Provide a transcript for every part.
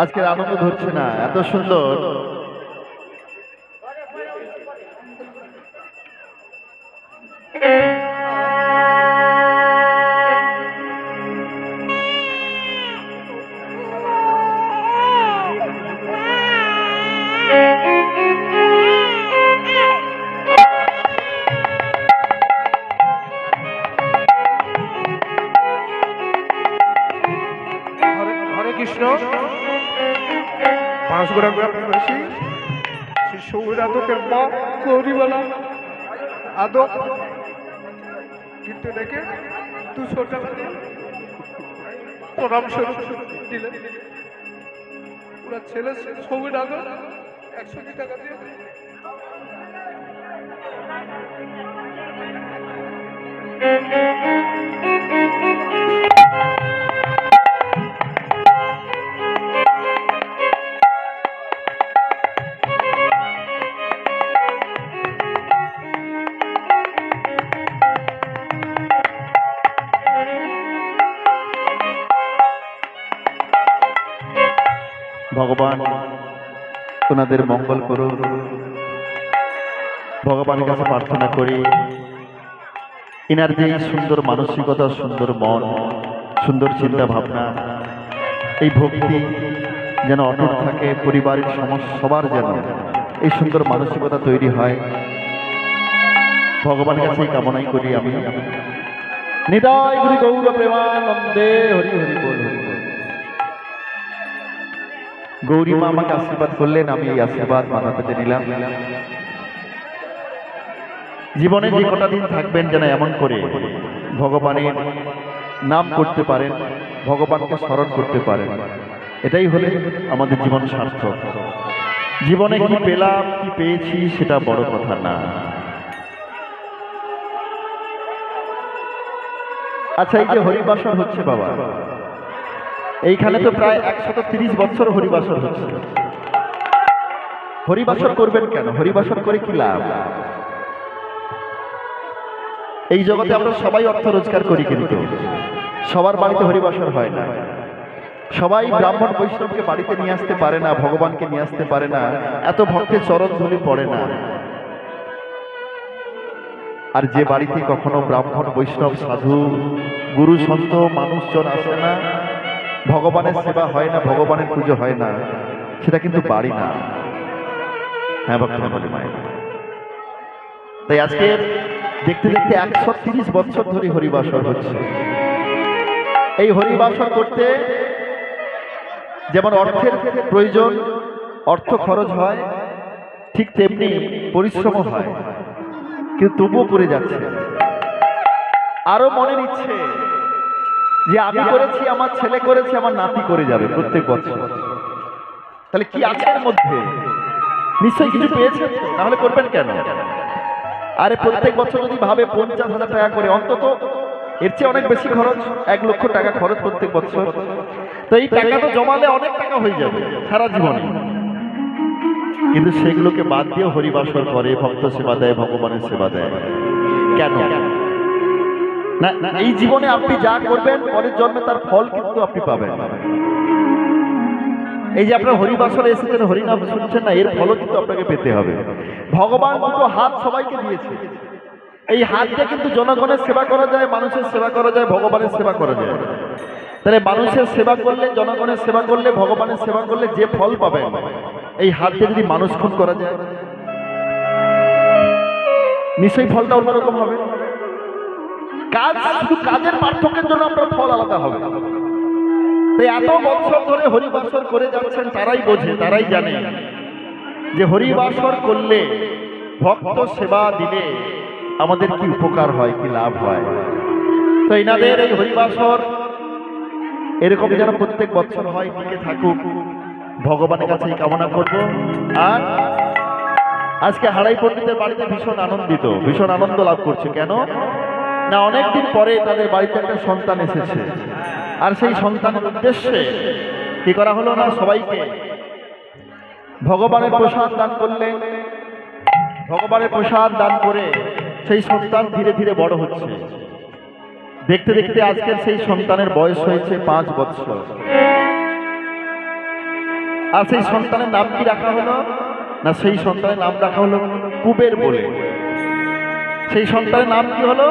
আজকের আনন্দ ধরছে না, এত সুন্দর। হরে কৃষ্ণ। পাঁচগোড়া গ্রামবাসী শ্রী সৌর আদকের মা গৌরীবালা আদক কিন্তু দেখে 200 টাকা প্রণাম স্বরূপ দিলেন। ওরা ছেলে সৌর আদক 100 টাকা দিয়ে ভগবান ওনাদের মঙ্গল করুন। ভগবানের কাছে প্রার্থনা করি ইনার যে সুন্দর মানসিকতা, সুন্দর মন, সুন্দর চিন্তা ভাবনা, এই ভক্তি যেন অটুট থাকে, পরিবারের সবার যেন এই সুন্দর মানসিকতা তৈরি হয়। ভগবানের কাছে এই কামনাই করি আমি। নিতাই গুরু গৌর প্রেমানন্দে, হরি হরি বল হরি বল। গৌরী মা আমাকে আশীর্বাদ করলেন, আমি এই আশীর্বাদ মাথা পেতে নিলাম। জীবনে যে কটা দিন থাকবেন যেন এমন করে ভগবানের নাম করতে পারেন, ভগবানকে স্মরণ করতে পারেন। এটাই হলে আমাদের জীবন সার্থক। জীবনে কি পেলাম, কি পেয়েছি সেটা বড় কথা না। আচ্ছা, এই যে হরিবাসর হচ্ছে বাবা, এইখানে তো প্রায় 130 বছর হরিবাসর হচ্ছে। হরিবাসর করবেন কেন? হরিবাসর করে কি লাভ? এই জগতে আমরা সবাই অর্থ রোজগার করি, কিন্তু সবার বাড়িতে হরিবাসর হয় না। সবাই ব্রাহ্মণ বৈষ্ণবকে বাড়িতে নিয়ে আসতে পারে না, ভগবানকে নিয়ে আসতে পারে না, এত ভক্তের চরণ ধুলি পড়ে না। আর যে বাড়িতে কখনো ব্রাহ্মণ বৈষ্ণব সাধু গুরু সন্ত মানুষজন আসে না, ভগবানের সেবা হয় না, ভগবানের পুজো হয় না, সেটা কিন্তু বাড়ি না। হ্যাঁ ভক্তরা বলে মায়ের। তাই আজকে দেখতে দেখতে 130 বছর ধরে হরিবাসর হচ্ছে। এই হরিবাসর করতে যেমন অর্থের প্রয়োজন, অর্থ খরচ হয়, ঠিক তেমনি পরিশ্রম হয়, কিন্তু তবুও করে যাচ্ছে। আরো মনের ইচ্ছে যে আমি করেছি, আমার ছেলে করেছে, আমার নাতি করে যাবে প্রত্যেক বছর। তাহলে কি আছে এর মধ্যে? নিশ্চয়ই কিছু পেয়েছেন, তাহলে করবেন কেন? আরে প্রত্যেক বছর যদি ভাবে 50,000 টাকা করে, অন্তত এর চেয়ে অনেক বেশি খরচ, 1 লক্ষ টাকা খরচ প্রত্যেক বছর। তো এই টাকা তো জমালে অনেক টাকা হয়ে যাবে সারা জীবনে। কিন্তু সেগুলোকে বাদ দিয়ে হরিবাসর করে, ভক্ত সেবা দেয়, ভগবানের সেবা দেয় কেন? না, এই জীবনে আপনি যা করবেন পরের জন্মে তার ফল কিন্তু আপনি পাবেন। এই যে আপনার হরিবাসরে এসেছেন, হরিনাম শুনছেন না, এর ফলও কিন্তু আপনাকে পেতে হবে। ভগবান দুটো হাত সবাইকে দিয়েছে। এই হাত দিয়ে কিন্তু জনগণের সেবা করা যায়, মানুষের সেবা করা যায়, ভগবানের সেবা করা যায়। তাহলে মানুষের সেবা করলে, জনগণের সেবা করলে, ভগবানের সেবা করলে যে ফল পাবে, এই হাত দিয়ে যদি মানুষ খুন করা যায় নিশ্চয়ই ফলটা অন্যরকম হবে। কাজ, শুধু কাজের পার্থক্যের জন্য আপনার ফল আলাদা হবে। তাই এত বছর ধরে হরিবাসর করে যাচ্ছেন তারাই বোঝে, তারাই জানে যে হরিবাসর করলে, ভক্ত সেবা দিলে আমাদের কি উপকার হয়, কি লাভ হয়। তো এনাদের এই হরিবাসর এরকম যেন প্রত্যেক বছর হয়, টিকে থাকুক, ভগবানের কাছে কামনা করব। আর আজকে হারাই পণ্ডিতের বাড়িতে ভীষণ আনন্দিত, ভীষণ আনন্দ লাভ করছে। কেন না, অনেকদিন পরে তাদের বাড়িতে একটা সন্তান এসেছে, আর সেই সন্তানের উদ্দেশ্যে কি করা হলো না, সবাইকে ভগবানের প্রসাদ দান করলেন। ভগবানের প্রসাদ দান করে সেই সন্তান ধীরে ধীরে বড় হচ্ছে। দেখতে দেখতে আজকের সেই সন্তানের বয়স হয়েছে 5 বছর। আর সেই সন্তানের নাম কি রাখা হলো না, সেই সন্তানের নাম রাখা হলো কুবের বলে। সেই সন্তানের নাম কি হলো,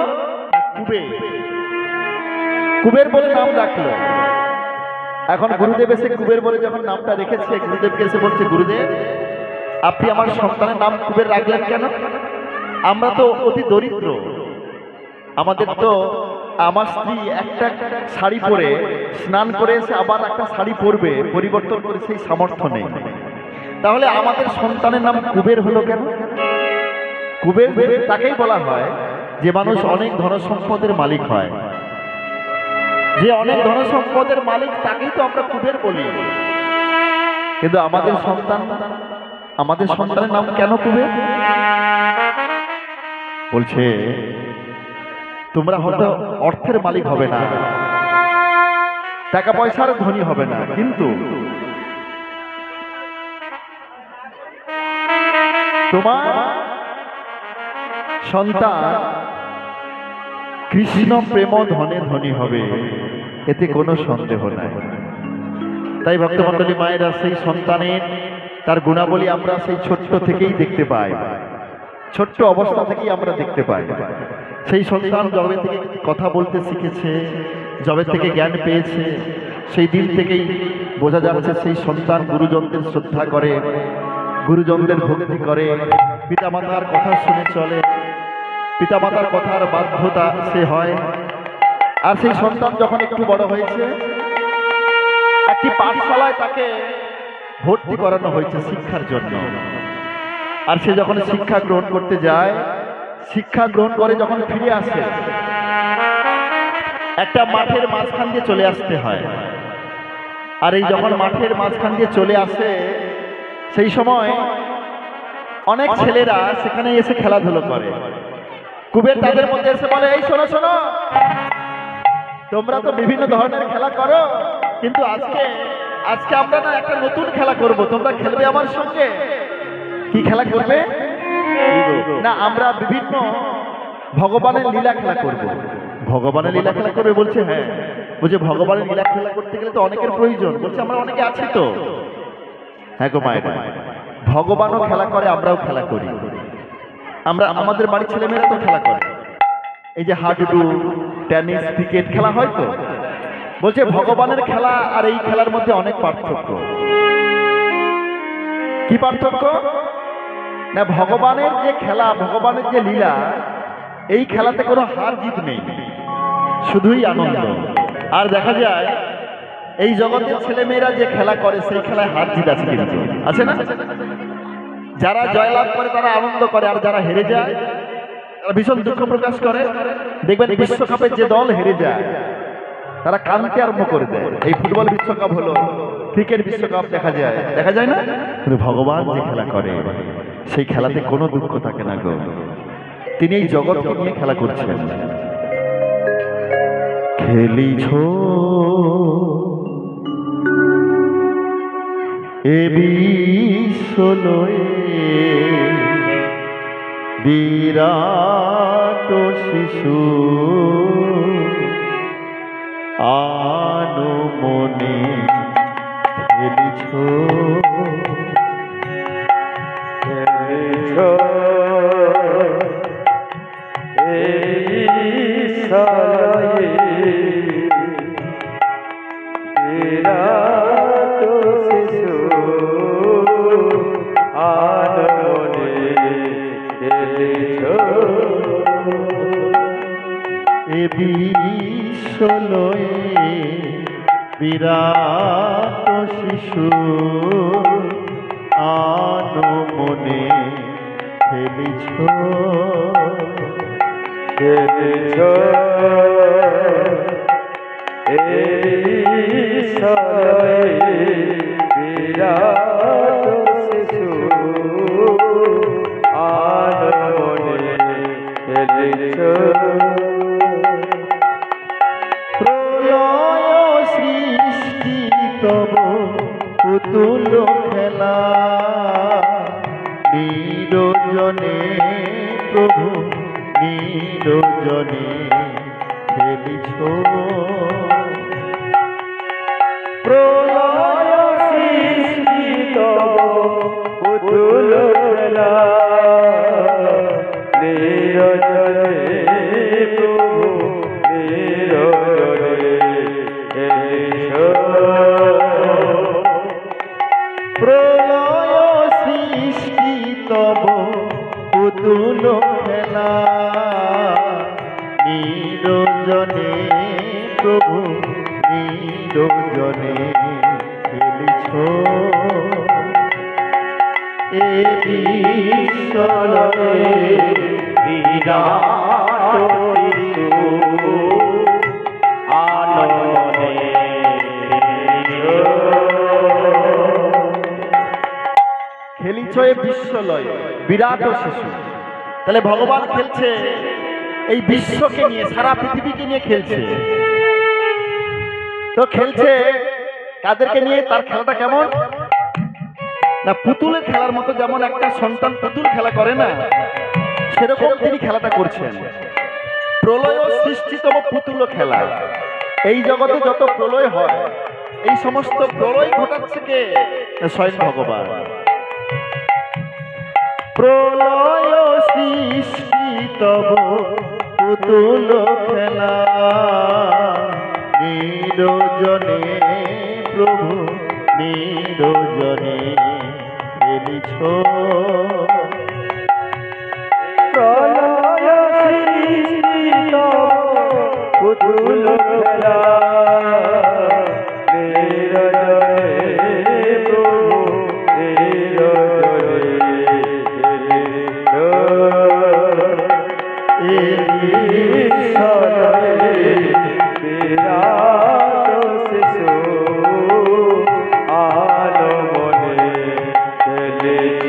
কুবের। কুবের বলে নাম রাখলো। এখন গুরুদেব এসে কুবের বলে যখন নামটা রেখেছে, গুরুদেবকে এসে বলছে, গুরুদেব আপনি আমার সন্তানের নাম কুবের রাখলেন কেন? আমরা তো অতি দরিদ্র, আমাদের তো, আমার স্ত্রী একটা শাড়ি পরে স্নান করে এসে আবার একটা শাড়ি পরবে, পরিবর্তন করে সেই সামর্থ্য নেই। তাহলে আমাদের সন্তানের নাম কুবের হলো কেন? কুবের তাকেই বলা হয় যে মানুষ অনেক ধনসম্পদের মালিক হয়। যে অনেক ধনসম্পদের মালিক তাকেই তো আমরা কুবের বলি। কিন্তু আমাদের সন্তানের নাম কেন কুবের? বলছে তোমরা হয়তো অর্থের মালিক হবে না, টাকা পয়সার ধনী হবে না, কিন্তু তোমার সন্তান কৃষ্ণ প্রেম ধনে ধনী হবে, এতে কোনো সন্দেহ নাই। তাই ভক্তমণ্ডলী মায়েরা, সেই সন্তানের তার গুণাবলী আমরা সেই ছোট্ট থেকেই দেখতে পাই, ছোট্ট অবস্থা থেকেই আমরা দেখতে পাই। সেই সন্তান যবে থেকে কথা বলতে শিখেছে, যবে থেকে জ্ঞান পেয়েছে, সেই দিন থেকেই বোঝা যাচ্ছে সেই সন্তান গুরুজনদের শ্রদ্ধা করে, গুরুজনদের ভক্তি করে, পিতামাতার কথা শুনে চলে, পিতামাতার কথার বাধ্যতা সে হয়। আর সেই সন্তান যখন একটু বড় হয়েছে, একটি পাঠশালায় তাকে ভর্তি করানো হয়েছে শিক্ষার জন্য। আর সে যখন শিক্ষা গ্রহণ করতে যায়, শিক্ষা গ্রহণ করে যখন ফিরে আসে, একটা মাঠের মাঝখান দিয়ে চলে আসতে হয়। আর এই যখন মাঠের মাঝখান দিয়ে চলে আসে, সেই সময় অনেক ছেলেরা সেখানে এসে খেলাধুলো করে। কুবের তাদের মধ্যে এসে বলে, এই শোনো শোনো, তোমরা তো বিভিন্ন ধরনের খেলা করো, কিন্তু আজকে আমরা না একটা নতুন খেলা করব, তোমরা খেলবে আমার সঙ্গে। কি খেলা করবে না, আমরা বিভিন্ন ভগবানের লীলা খেলা করব। ভগবানের লীলা খেলা করবে? বলছে হ্যাঁ। বলছে ভগবানের লীলা খেলা করতে গেলে তো অনেকের প্রয়োজন। বলছে আমরা অনেকে আছি তো। হ্যাঁ গো মায়েরা, ভগবানও খেলা করে, আমরাও খেলা করি। আমরা আমাদের বাড়ির ছেলেমেয়েরা তো খেলা করে, এই যে হাডুডু, টেনিস, ক্রিকেট খেলা হয় তো। বলছে ভগবানের খেলা আর এই খেলার মধ্যে অনেক পার্থক্য। কি পার্থক্য না, ভগবানের যে খেলা, ভগবানের যে লীলা, এই খেলাতে কোনো হার জিত নেই, শুধুই আনন্দ। আর দেখা যায় এই জগতের ছেলেমেয়েরা যে খেলা করে, সেই খেলায় হার জিত আছে, কিন্তু আছে না? যারা জয়লাভ করে তারা আনন্দ করে, আর যারা হেরে যায় তারা ভীষণ দুঃখ প্রকাশ করে। দেখবেন বিশ্বকাপে যে দল হেরে যায় তারা কাঁদতে আরম্ভ করে দেয়। এই ফুটবল বিশ্বকাপ হলো, ক্রিকেট বিশ্বকাপ দেখা যায় না? কিন্তু ভগবান যে খেলা করে, সেই খেলাতে কোনো দুঃখ থাকে না গো। তিনি এই জগৎকে নিয়ে খেলা করছেন। খেলিছ এ বিশ্বলয়ে বিরাট শিশু আনুমনে খেলিছ শিশু আনো মনে খেলিছ খেলিছ এই সলয়ে বিরাট শিশু আনমনে খেলিছ প্রলয় সৃষ্টি তব পুতুল খেলা নিরজনে প্রভু নিরজনে খেলিছ প্রলয় সৃষ্টি তব পুতুল খেলা নিরজনে প্রভু নিরজনে খেলিছ প্রলয় সৃষ্টি তব পুতুল খেলা নিরজনে প্রভু নিরজনে খেলিছ এ বিশ্বলয়ে বিরাট শিশু আনমনে খেলিছ এ বিশ্বলয়ে বিরাট শিশু। তাহলে ভগবান খেলছে এই বিশ্বকে নিয়ে, সারা পৃথিবীকে নিয়ে খেলছে। তো খেলছে কাদেরকে নিয়ে? তার খেলাটা কেমন না, পুতুলের খেলার মতো। যেমন একটা সন্তান পুতুল খেলা করে না, সেরকম তিনি খেলাটা করছেন। প্রলয় সৃষ্টিতম পুতুল খেলা। এই জগতে যত প্রলয় হয়, এই সমস্ত প্রলয় ঘটাচ্ছে কে? স্বয়ং ভগবান। প্রলয় সৃষ্টি তব পুতুল খেলা নিরজনে প্রভু নিরজনে খেলিছ প্রলয় সৃষ্টি তব পুতুল খেলা নিরজনে প্রভু নিরজনে খেলিছ এই সলয়ে বিরাট শিশু আনমনে খেলিছ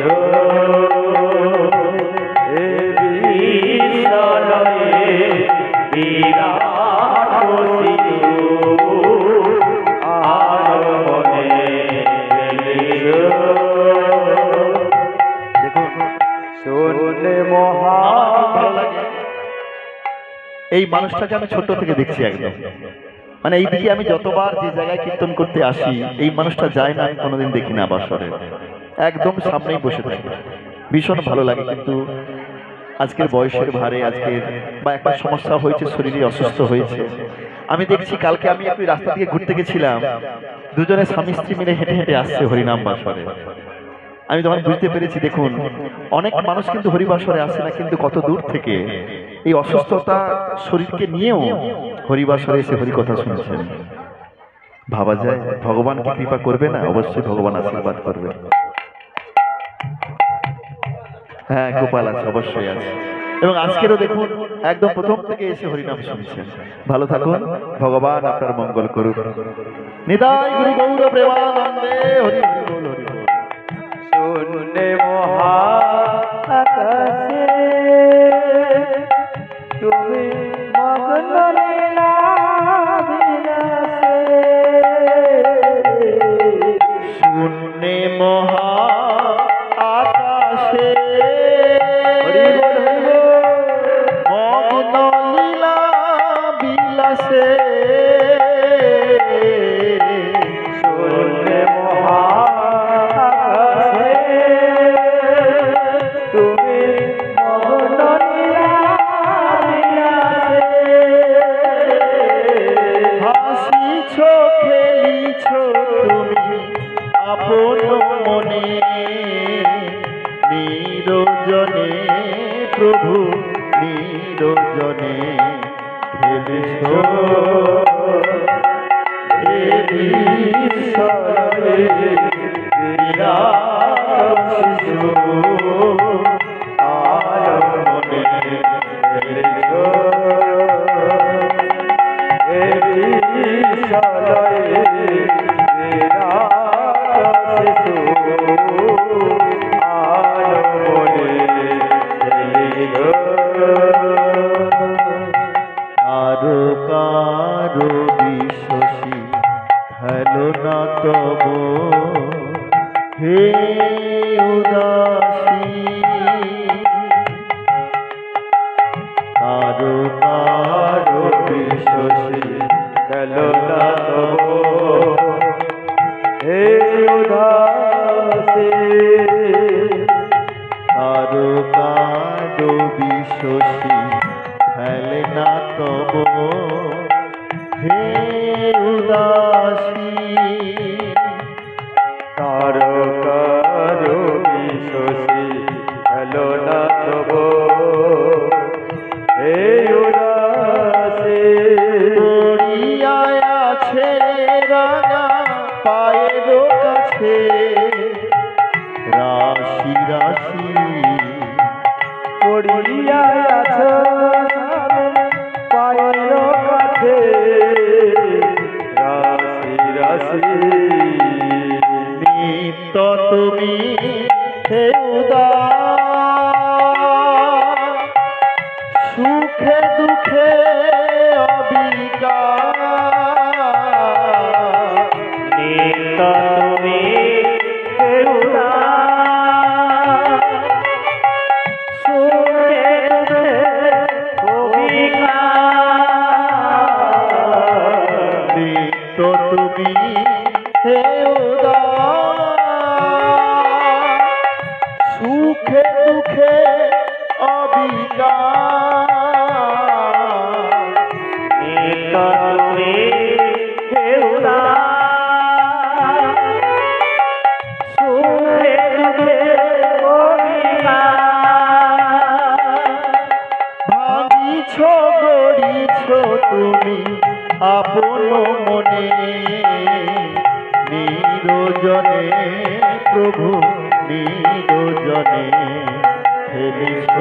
এই মানুষটাকে আমি ছোট থেকে দেখছি একদম, মানে এই দিকে আমি যতবার যে জায়গায় কীর্তন করতে আসি, এই মানুষটা যায় না, আমি কোনোদিন দেখি না বাসরে, একদম সামনেই বসে থাকে। ভীষণ ভালো লাগে। কিন্তু আজকের বয়সের ভারে, আজকের বা একটা সমস্যা হয়েছে, শরীরে অসুস্থ হয়েছে। আমি দেখছি কালকে আমি একটু রাস্তা দিয়ে ঘুরতে গেছিলাম, দুজনে স্বামী স্ত্রী মিলে হেঁটে হেঁটে আসছে হরিনাম বাসরে। আমি তখন বুঝতে পেরেছি, দেখুন অনেক মানুষ কিন্তু হরিবাসরে আসে না, কিন্তু কত দূর থেকে এই অসুস্থতা শরীরকে নিয়েও হরিবাসরে এসে হরিকথা শুনছেন। ভাবা যায় ভগবান কি কৃপা করবে না? অবশ্যই ভগবান আশীর্বাদ করবে। হ্যাঁ, গোপাল আছে, অবশ্যই আছে। এবং আজকেরও দেখুন একদম প্রথম থেকে এসে হরিনাম শুনছেন। ভালো থাকুন, ভগবান আপনার মঙ্গল করুক। নিতাই গুরু গৌর প্রেমানন্দে, হরি হরি বল, হরি বল। শূন্যে মহা আকাশে তুমি মগ্ন লীলা বিলাসে, শূন্যে মহা আকাশে মগ্ন লীলা বিলাসে, শূন্যে মহা আকাশে তুমি মগ্ন লীলা বিলাসে, হাসিছ খেলিছ তুমি আপন মনে, নিরজনে প্রভু নিরজনে খেলিছ। হে বিশ্বরে বিরাট শিশু আয় মনে এলেছ হে বিশ্বরে বিরাট শিশু আয় মনে এলেছ কারো কারো বিশ্বসী হেলো না তব হে উদাসী কারো কারো বিশ্বসী হেলো না তব হে উদাসী কারো কারো বিশ্বসী হেলে না তব হে উদাসী কারো কারো বিশ্বসী হেলো না তব হে উদাসী পড়িয়া আছে রাঙা পায়ের কাছে রাশি রাশি পড়িয়া আছো পায়ের কাছে রাশি রাশি নিত্য তুমি হে উদাস সুখে দুঃখে অবিকার নিত্য তুমি হে উদাস সুখে দুঃখে অবিকার নিত্য তুমি হে উদাস সুখে দুঃখে অবিকার নিত্য তুমি হে উদাস সুখে দুঃখে অবিকার ভাঙিছ গড়িছ তুমি আপন মনে নিরজনে প্রভু নিরজনে ফেলিছ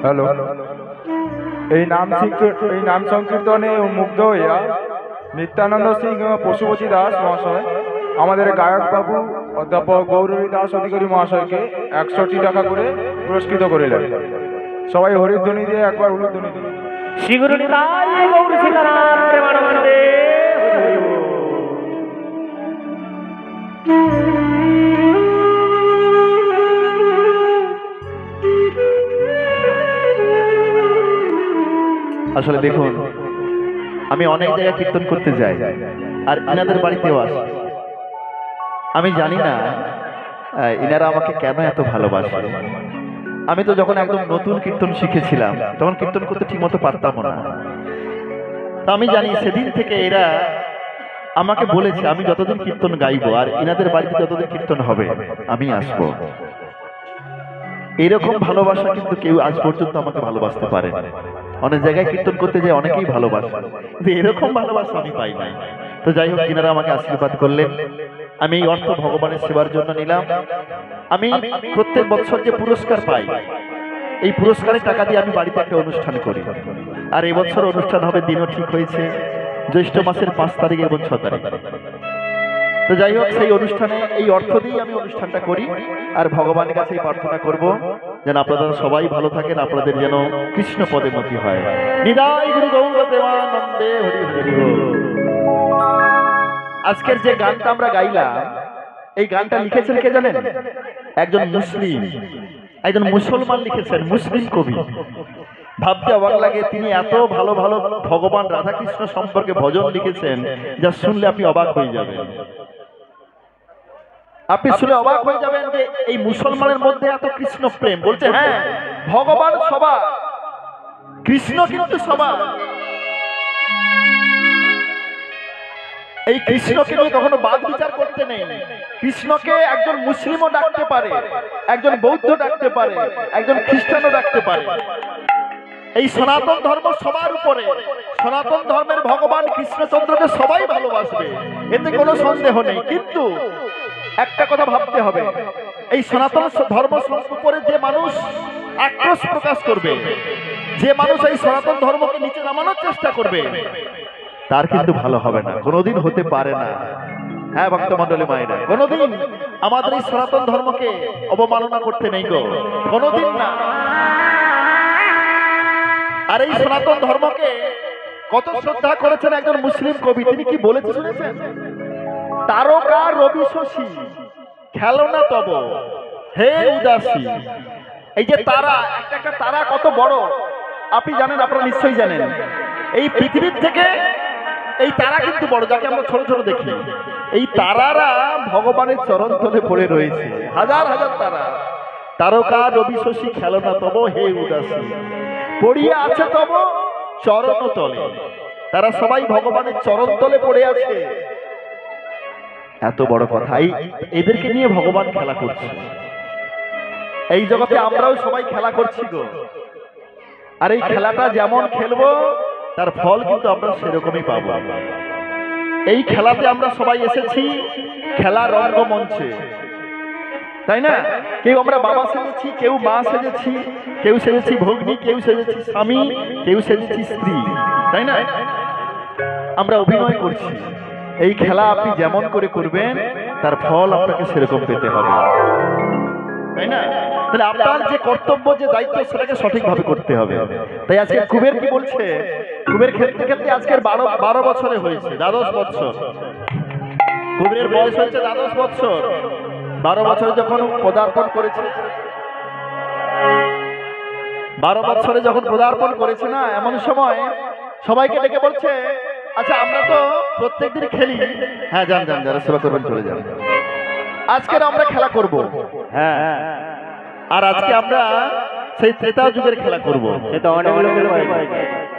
হ্যালো এই নাম সংকীর্তনে মুগ্ধ হইয়া নিত্যানন্দ সিং পশুপতি দাস মহাশয় আমাদের গায়ক বাবু অধ্যাপক গৌরী দাস অধিকারী মহাশয়কে 100 টাকা করে পুরস্কৃত করিলেন। সবাই হরিধ্বনি দিয়ে একবার উলুধ্বনি দিন। আসলে দেখুন, আমি অনেক জায়গায় কীর্তন করতে যাই আর ইনাদের বাড়িতেও আসি। আমি জানি না ইনারা আমাকে কেন এত ভালোবাসে। আমি তো যখন একদম নতুন কীর্তন শিখেছিলাম তখন কীর্তন করতে ঠিকমতো পারতাম না। তা আমি জানি সেদিন থেকে এরা আমাকে বলেছে আমি যতদিন কীর্তন গাইবো আর ইনাদের বাড়িতে যতদিন কীর্তন হবে আমি আসবো। এরকম ভালোবাসা কিন্তু কেউ আজ পর্যন্ত আমাকে ভালোবাসতে পারে না। অনেক জায়গায় কীর্তন করতে যায় অনেকেই ভালোবাসে, কিন্তু এরকম ভালোবাসা আমি পাই নাই। তো যাই হোক, তিনারা আমাকে আশীর্বাদ করলেন। আমি এই অর্থ ভগবানের সেবার জন্য নিলাম। আমি প্রত্যেক বছর যে পুরস্কার পাই এই পুরস্কারের টাকা দিয়ে আমি বাড়িতে একটা অনুষ্ঠান করি। আর এবছর অনুষ্ঠান হবে, দিনও ঠিক হয়েছে, জ্যৈষ্ঠ মাসের 5 তারিখ এবং 6 তারিখ। তো যাই হোক, সেই অনুষ্ঠানে এই অর্থ দিয়ে আমি অনুষ্ঠানটা করি আর ভগবানের কাছে প্রার্থনা করব যেন আপনারা সবাই ভালো থাকেন, আপনাদের যেন কৃষ্ণ পদে মতি হয়। নিতাই গুরু গৌর প্রেমানন্দে হরি হরি। আজকের যে গানটা আমরা গাইলাম এই গানটা লিখেছেন কে জানেন? একজন মুসলিম, একজন মুসলমান লিখেছেন, মুসলিম কবি। ভাবতে অবাক লাগে, তিনি এত ভালো ভালো ভগবান রাধাকৃষ্ণ সম্পর্কে ভজন লিখেছেন, যা শুনলে আপনি অবাক হয়ে যাবেন। আপনি শুনে অবাক হয়ে যাবেন যে এই মুসলমানের মধ্যে এত কৃষ্ণ প্রেম। বলছে হ্যাঁ, ভগবান সবার, কৃষ্ণ কিন্তু সবার। এই কৃষ্ণকে নিয়ে কখনো বাদ বিচার করতে নেই। কৃষ্ণকে একজন মুসলিমও ডাকতে পারে, একজন বৌদ্ধ ডাকতে পারে, একজন খ্রিস্টানও ডাকতে পারে। এই সনাতন ধর্ম সবার উপরে। সনাতন ধর্মের ভগবান কৃষ্ণচন্দ্রকে সবাই ভালোবাসবে, এতে কোনো সন্দেহ নেই। কিন্তু একটা কথা ভাবতে হবে, এই সনাতন ধর্ম উপরে যে মানুষ আক্রোশ প্রকাশ করবে, যে মানুষ এই সনাতন ধর্মকে নিচে নামানোর চেষ্টা করবে, তার কিন্তু ভালো হবে না, কোনোদিন হতে পারে না। হ্যাঁ ভক্তমণ্ডলী মায়েরা, কোনোদিন আমাদের এই সনাতন ধর্মকে অবমাননা করতে নেই গো, কোনোদিন না। আর এই সনাতন ধর্মকে কত শ্রদ্ধা করেছেন একজন মুসলিম কবি। তিনি কি বলেছেন শুনেছেন? তারকা রবি শশী খেলনা তব হে উদাসী। এই যে তারা, একটা একটা তারা কত বড় আপনি জানেন, আপনারা নিশ্চয়ই জানেন। এই পৃথিবীর থেকে এই তারা কিন্তু বড়, যাকে আমরা ছোট ছোট দেখি। এই তারারা ভগবানের চরণ তলে পড়ে রয়েছে, হাজার হাজার তারা। তারকা রবি শশী খেলনা তব হে উদাসী, পড়িয়া আছে তব চরণ তলে। তারা সবাই ভগবানের চরণ তলে পড়ে আছে। এত বড় কথা, এদেরকে নিয়ে ভগবান খেলা করছে। এই জগতে আমরাও সবাই খেলা করছি গো। আর এই খেলাটা যেমন খেলবো, তার ফল কিন্তু আমরা সেরকমই পাবো। এই খেলাতে আমরা সবাই এসেছি খেলার রঙ্গমঞ্চে, তাই না? কেউ আমরা বাবা সেজেছি, কেউ মা সেজেছি, কেউ সেজেছি ভগ্নী, কেউ সেজেছি স্বামী, কেউ সেজেছি স্ত্রী, তাই না? আমরা অভিনয় করছি। এই খেলা আপনি যেমন করে করবেন, তার ফল আপনাকে সেরকম পেতে হবে, তাই না? তাহলে আপনার যে কর্তব্য, যে দায়িত্ব, সেটাকে সঠিকভাবে করতে হবে। তাই আজকে কুবের কি বলছে? কুবের খেলতে খেলতে আজকের 12 বছরে হয়েছে, 12 বছর। কুবেরের বয়স হয়েছে 12 বছর। 12 বছরে যখন পদার্পণ করেছে, 12 বছরে যখন পদার্পণ করেছে না, এমন সময় সবাইকে ডেকে বলছে, আচ্ছা আমরা তো প্রত্যেকদিন খেলি। হ্যাঁ যান যান, যারা সেবা করবেন চলে যান। আজকের আমরা খেলা করব। হ্যাঁ, আর আজকে আমরা সেই ত্রেতা যুগের খেলা করব।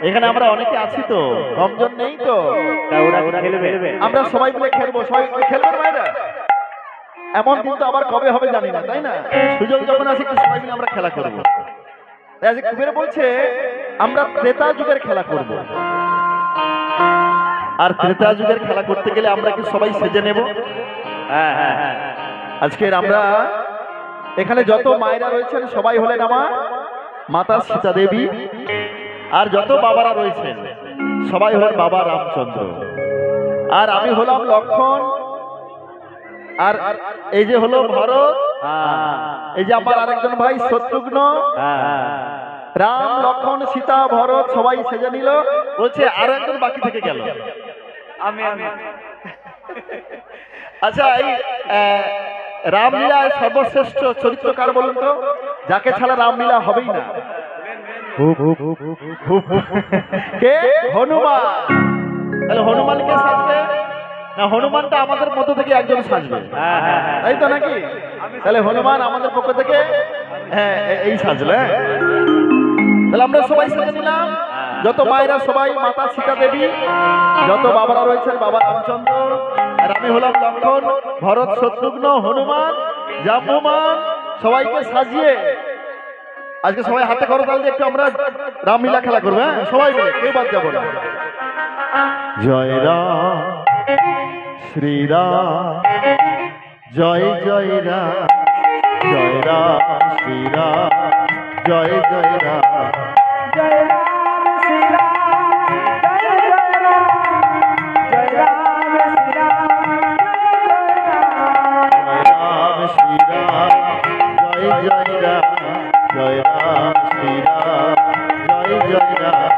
এখানে আমরা অনেকে আছি তো, কমজন নেই তো। আমরা সবাই মিলে খেলবো। সবাই খেলবেন মায়েরা? এমন কিন্তু আবার কবে হবে জানি না, তাই না? সুযোগ যখন আসে একটু সবাই মিলে আমরা খেলা করব। আজকে কুবের বলছে আমরা ত্রেতা যুগের খেলা করব। আর ত্রেতা যুগের খেলা করতে গেলে আমরা কি সবাই সেজে নেব? হ্যাঁ হ্যাঁ, আজকের আমরা এখানে যত মায়েরা রয়েছেন সবাই হলেন আমার মাতা সীতা দেবী, আর যত বাবারা রয়েছেন সবাই হলেন বাবা রামচন্দ্র, আর আমি হলাম লক্ষণ, আর এই যে হলো ভরত, এই যে আমার আরেকজন ভাই শত্রুঘ্ন। রাম লক্ষণ সীতা ভরত সবাই সেজে নিল। বলছে আরো একজন বাকি থেকে গেল, আমি। আচ্ছা, এই রামলীলায় সর্বশ্রেষ্ঠ চরিত্রকার বলুন তো, যাকে ছাড়া রামলীলা হবেই না? কে? হনুমান। তাহলে হনুমান কে সাজবে? না, হনুমানটা আমাদের মধ্য থেকে একজন সাজবে, তাই তো নাকি? তাহলে হনুমান আমাদের পক্ষ থেকে হ্যাঁ এই সাজলে। তাহলে আমরা সবাই সেজে নিলাম, যত মায়েরা সবাই মাতা সীতা দেবী, যত বাবারা রয়েছেন বাবা রামচন্দ্র, আর আমি হলাম লক্ষণ, ভরত, শত্রুঘ্ন, হনুমান, জাম্বুমান, সবাইকে সাজিয়ে আজকে সবাই হাতে করতাল দিয়ে একটু আমরা রামলীলা খেলা করবো। হ্যাঁ সবাই মিলে, কেউ বাদ যাবো না। জয় রাম শ্রীরাম, জয় জয় রাম, জয় রাম শ্রীরাম, জয় জয় রাম, জয় রাম শ্রীরাম, জয় জয় রাম, জয় রাম শ্রীরাম, জয় জয় রাম, জয় রাম শ্রীরাম, জয় জয় রাম, জয় রাম শ্রীরাম, জয় জয় রাম,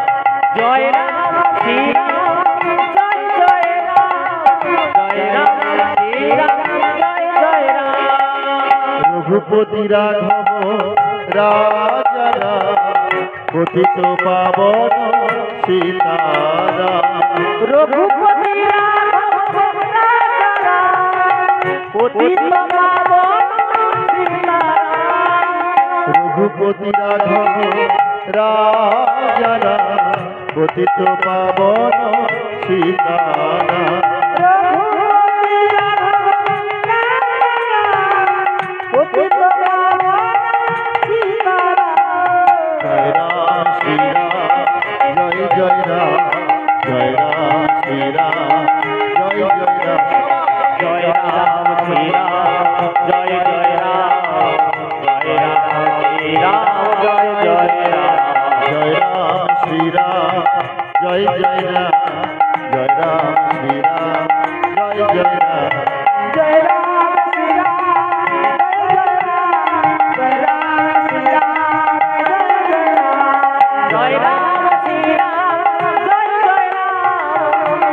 জয় রাম শ্রীরাম, জয় জয় রঘুপতি রাঘব রাজা রাম পতিত পাবন সীতারাম রঘুপতি রাঘব রাজা রাম পতিত পাবন সীতারাম রঘুপতি রাঘব রাজা রাম পতিত পাবন সীতারাম রঘুপতি রাঘব পতিত পাবন সীতারাম জয় রাম শ্রী রাম জয় জয় রাম জয় রাম শ্রী রাম জয় জয় রাম জয় রাম শ্রী রাম জয় জয় রাম জয় রাম শ্রী রাম জয় জয় রাম জয় রাম শ্রী রাম জয় জয় রাম জয় রাম শ্রী রাম জয় জয় রাম জয় রাম শ্রী রাম জয় রাম শ্রী রাম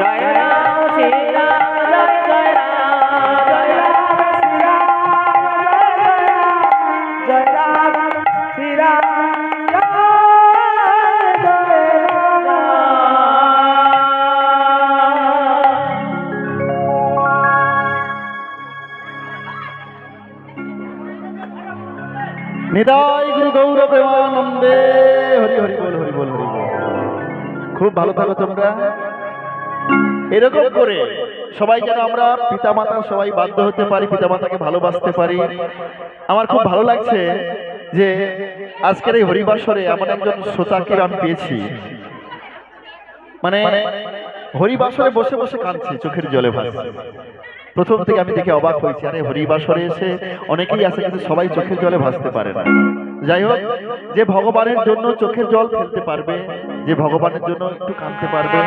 জয় রাম শ্রী রাম জয় জয় রাম জয় রাম শ্রী রাম জয় জয় রাম জয় রাম শ্রী রাম নিতাই গুরু গৌর প্রেমানন্দে হরি হরি বল হরি বল হরি বল। খুব ভালো থাকো তোমরা এরকম করে সবাই যেন আমরা পিতামাতা সবাই বাধ্য হতে পারি, পিতামাতাকে ভালোবাসতে পারি। আমার খুব ভালো লাগছে যে আজকের এই হরিবাসরে এমন একজন শ্রোতাকে আমি পেয়েছি, মানে হরিবাসরে বসে বসে কাঁদছে, চোখের জলে ভাসছে। প্রথম থেকে আমি দেখে অবাক হয়েছি, আরে হরিবাসরে এসে অনেকেই আছে কিন্তু সবাই চোখের জলে ভাসতে পারে না। যাই হোক, যে ভগবানের জন্য চোখের জল ফেলতে পারবে, যে ভগবানের জন্য একটু কাঁদতে পারবে,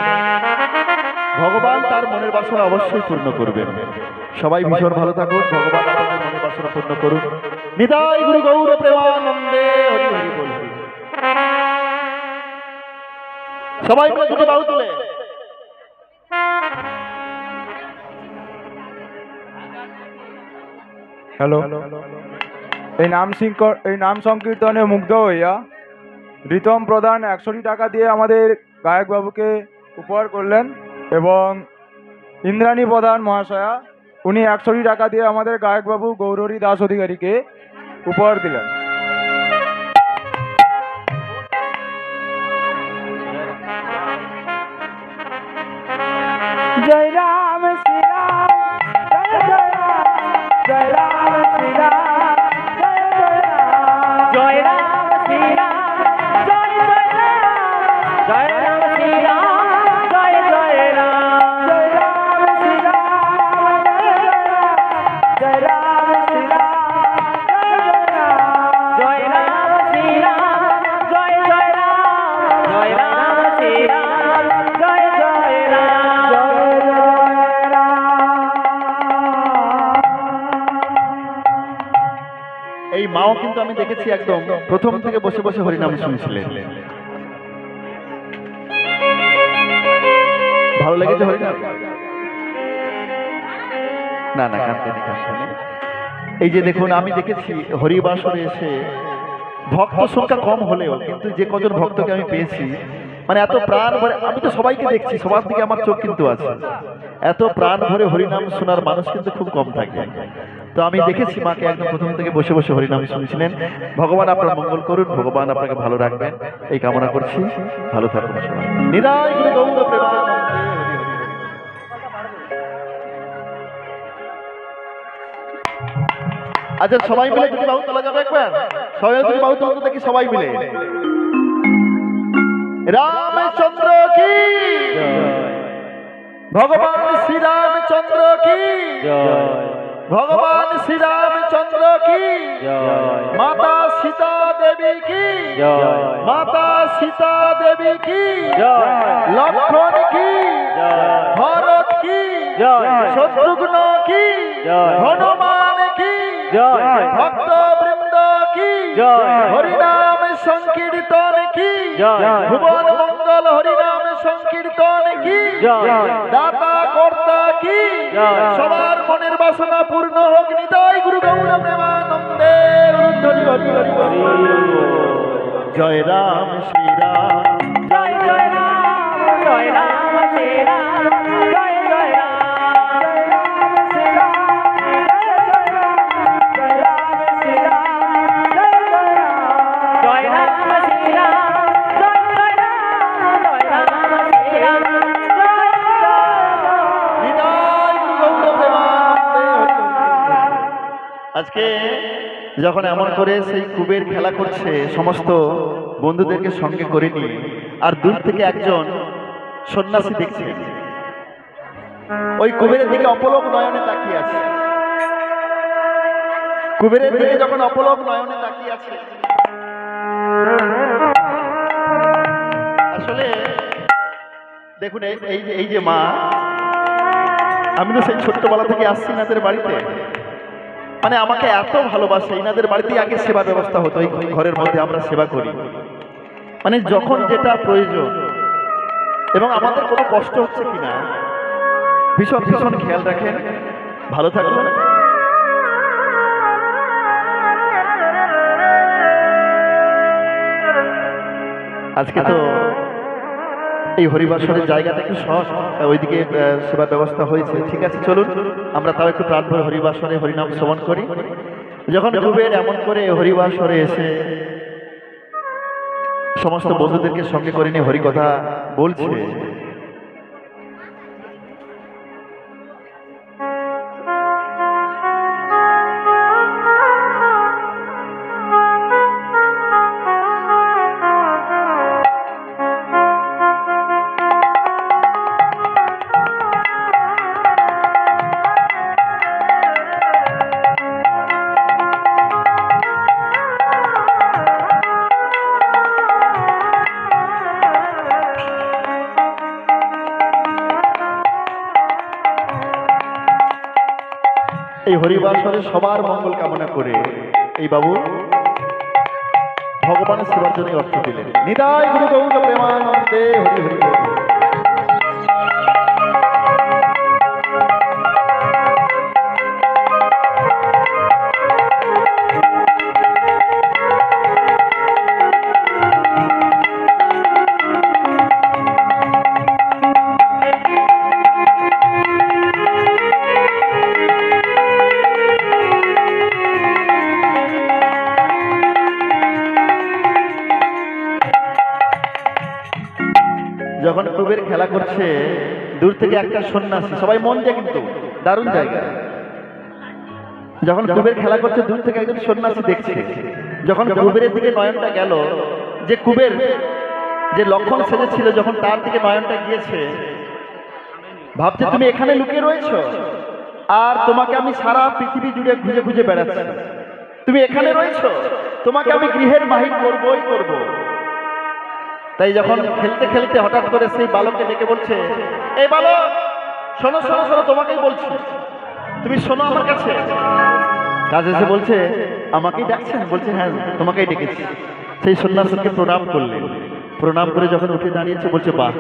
ভগবান তার মনের বাসনা অবশ্যই পূর্ণ করবেন। সবাই ভীষণ ভালো থাকুন, ভগবান আপনাদের মনের বাসনা পূর্ণ করুন। নিতাই গুরু গৌর প্রেমানন্দে হরি হরি বল। সবাই মিলে দুটো বাহু তুলে হ্যালো, এই নাম সংকীর্তনে মুগ্ধ হইয়া রিতম প্রধান 100 টাকা দিয়ে আমাদের গায়ক বাবুকে উপহার করলেন, এবং ইন্দ্রাণী প্রধান মহাশয়া উনি 100 টাকা দিয়ে আমাদের গায়ক বাবু গৌরহরি দাস অধিকারীকে উপহার দিলেন। জয় রাম শ্রী রাম জয় জয় রাম জয় রাম শ্রী রাম জয় জয় রাম জয় রাম শ্রী রাম জয় জয় রাম জয় রাম শ্রী রাম জয় জয় রাম জয় রাম শ্রী রাম জয় রাম শ্রী রাম জয় রাম শ্রী রাম জয় জয় রাম জয় রাম শ্রী রাম জয় জয় রাম এই মাও কিন্তু আমি দেখেছি একদম প্রথম থেকে বসে বসে হরিনাম শুনছিলেন। ভালো লেগেছে হরিনাম? না না, কাঁদতেনি কাঁদতেনি। এই যে দেখুন, আমি দেখেছি হরিবাসরে এসে ভক্ত সংখ্যা কম হলেও কিন্তু যে কজন ভক্তকে আমি পেয়েছি, মানে এত প্রাণ ভরে, আমি তো সবাইকে দেখছি, সবার দিকে আমার চোখ কিন্তু আছে, এত প্রাণ ভরে হরিনাম শোনার মানুষ কিন্তু খুব কম থাকে। তো আমি দেখেছি মাকে একদম প্রথম থেকে বসে বসে হরিনাম শুনছিলেন। ভগবান আপনার মঙ্গল করুন, ভগবান আপনাকে ভালো রাখবেন এই কামনা করছি। ভালো থাকুন সবাই। নিতাই গুরু গৌর প্রেমানন্দে হরি হরি বল। আচ্ছা, সবাই মিলে দুটি বাহু তোলা যাবে একবার? সবাই দুটি বাহু তোলা দেখি সবাই মিলে। রামচন্দ্র কি ভগবান শ্রী রামচন্দ্র কি ভগবান শ্রী রামচন্দ্র কি মাতা সীতা দেবী কি মাতা সীতা দেবী কি লক্ষ্মণ কি ভরত কি শত্রুঘ্ন কি হনুমান কি ভক্ত বৃন্দ কি হরিনাম সংকীর্তন কি, জয়। ভুবন মঙ্গল হরিনাম সংকীর্তন কি, জয়। দাতা কর্তা কি, জয়। সবার মনের বাসনা পূর্ণ হোক। নিতাই গুরু গৌর প্রেমানন্দে। হরি হরি হরি হরি হরি। জয় রাম শ্রীরাম। জয় জয় রাম, জয় রাম শ্রী রাম, জয় জয় রাম, জয় রাম শ্রী রাম, জয় জয় রাম, জয় রাম শ্রী রাম, জয় জয় রাম, জয় রাম শ্রী রাম, জয় জয় রাম, জয় রাম শ্রী রাম, জয় জয় রাম। নিতাই গুরু গৌর প্রেমানন্দে। হরি হরি। আজকে যখন এমন করে সেই কুবের খেলা করছে সমস্ত বন্ধুদেরকে সঙ্গে করে নিয়ে, আর দূর থেকে একজন সন্ন্যাসী দেখছে, ওই কুবেরের দিকে অপলক নয়নে তাকিয়ে আছে। কুবেরের দিকে যখন অপলক নয়নে তাকিয়ে আছে, আসলে দেখুন এই যে মা, আমি তো সেই ছোট্টবেলা থেকে আসছি এনাদের বাড়িতে, মানে আমাকে এত ভালোবাসে। এনাদের বাড়িতেই আগে সেবা ব্যবস্থা হতো, এই ঘরের মধ্যে আমরা সেবা করি, মানে যখন যেটা প্রয়োজন, এবং আমাদের কোনো কষ্ট হচ্ছে কিনা ভীষণ ভীষণ খেয়াল রাখেন। ভালো থাকবেন। আজকে তো এই হরিবাসরের জায়গাটা একটু শর্ট, ওইদিকে সেবার ব্যবস্থা হয়েছে। ঠিক আছে, চলুন আমরা তাও একটু প্রাণ ভরে হরিবাসরে হরিনাম শ্রবণ করি। যখন কুবের এমন করে হরিবাসরে এসে সমস্ত বন্ধুদেরকে সঙ্গে করে নিয়ে হরিকথা বলছে, এই হরিবাসরে সবার মঙ্গল কামনা করে এই বাবু ভগবানের সেবার জন্য অর্থ দিলেন। নিতাই গুরু গৌর প্রেমানন্দে। হরি হরি হরি। যখন কুবের খেলা করছে, দূর থেকে একটা সন্ন্যাসী, সবাই মন দিয়ে কিন্তু দারুণ জায়গা, যখন কুবের খেলা করছে দূর থেকে একজন সন্ন্যাসী দেখছে। যখন কুবেরের দিকে নয়নটা গেল, যে কুবের যে লক্ষণ সেজেছিল, যখন তার দিকে নয়নটা গিয়েছে, ভাবছে তুমি এখানে লুকিয়ে রয়েছো, আর তোমাকে আমি সারা পৃথিবী জুড়ে খুঁজে খুঁজে বেড়াচ্ছি, তুমি এখানে রয়েছো, তোমাকে আমি গৃহের বাহির করবই করব। তাই যখন খেলতে খেলতে হঠাৎ করে সেই বালককে ডেকে বলছে, এই বালক শোনো শোনো শোনো, তোমাকেই বলছি, তুমি শোনো আমার কাছে। কাজ এসে বলছে, আমাকেই ডাকছেন? বলছে, হ্যাঁ তোমাকেই ডেকেছি। সেই সন্ন্যাসীকে প্রণাম করলেন। প্রণাম করে যখন উঠে দাঁড়িয়েছে, বলছে, বাহ,